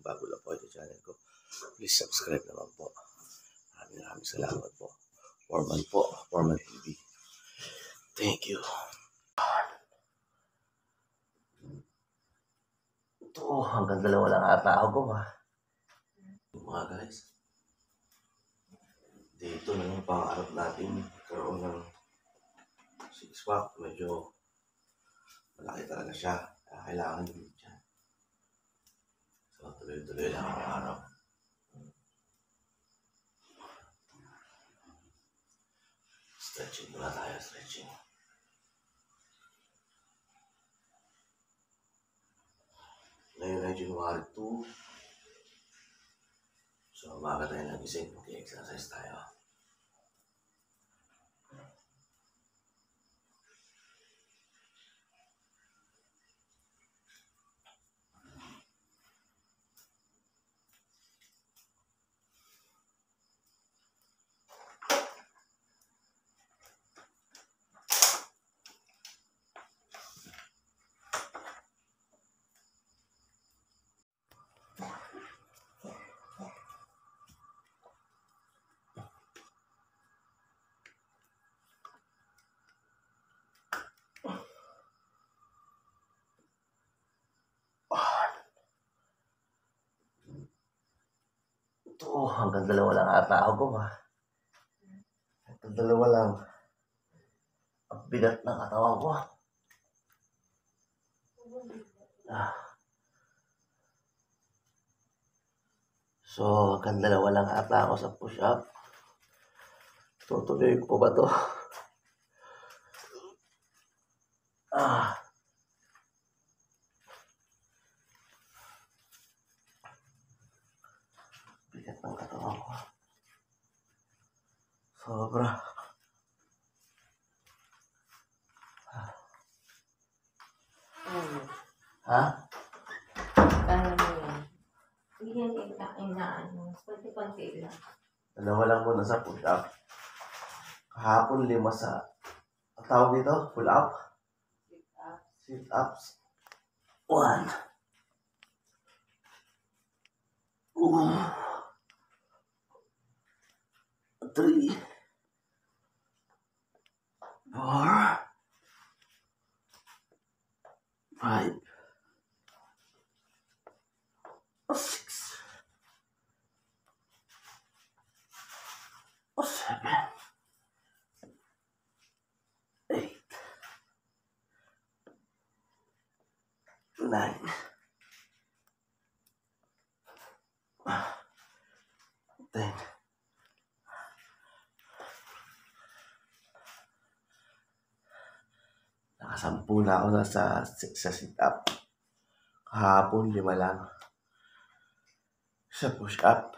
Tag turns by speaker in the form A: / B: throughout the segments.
A: bago lang po ito channel ko, please subscribe naman po. Maraming salamat po. Foreman TV. Thank you. Ito, hanggang 2 lang ata ako ba? Mga guys, dito na yung pangarap natin karoon ng 6-pack. Medyo malaki talaga siya. Kailangan nyo dyan. So, tuloy-tuloy lang ang araw. Stretching muna tayo, stretching. Ngayon ay January 2. So, umaga tayo nagising. Mag-exercise tayo. Ito, hanggang 2 lang ata ako ba? Hanggang 2 lang. Ang bigat ng katawan ko. So, hanggang 2 lang ata ako sa push-up. Tutuloy ko ba to? Bigat ng katawan ko. Sobra. Ha?
B: Kaya mo yan. Hindi yan inaano. Konti-konti lang.
A: 2 lang muna sa push-up. Kahapon 5 sa... Ang tawag dito? Pull-up? Sit-ups. 1. 3. 4. 5. 6. 7. 8. 9. 10. Nakasampu na ako sa sit-up. Kahapon 5 lang. Sa push-up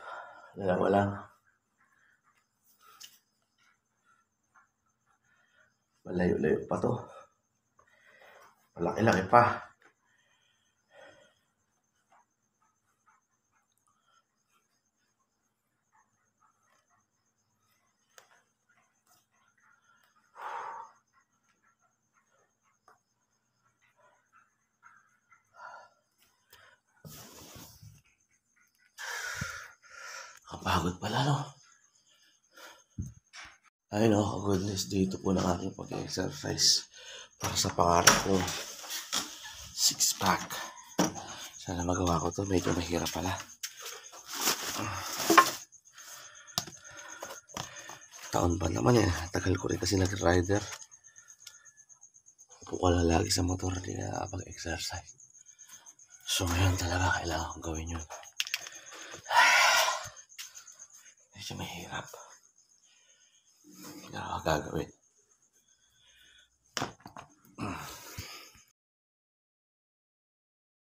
A: 2 lang. Malayo-layo pa to. Malaki-laki pa. Kapagod pala, no? Ay, no, goodness, dito po ng aking pag-exercise para sa pangarap ko 6-pack. Sana magawa ko to. Medyo mahirap pala. Taon pa naman eh. Tagal ko rin kasi nag-rider. Upo ko lang lagi sa motor. Hindi na pag-exercise. So ngayon talaga kailangan kong gawin yun. Medyo mahirap. Hindi na ako gagawin.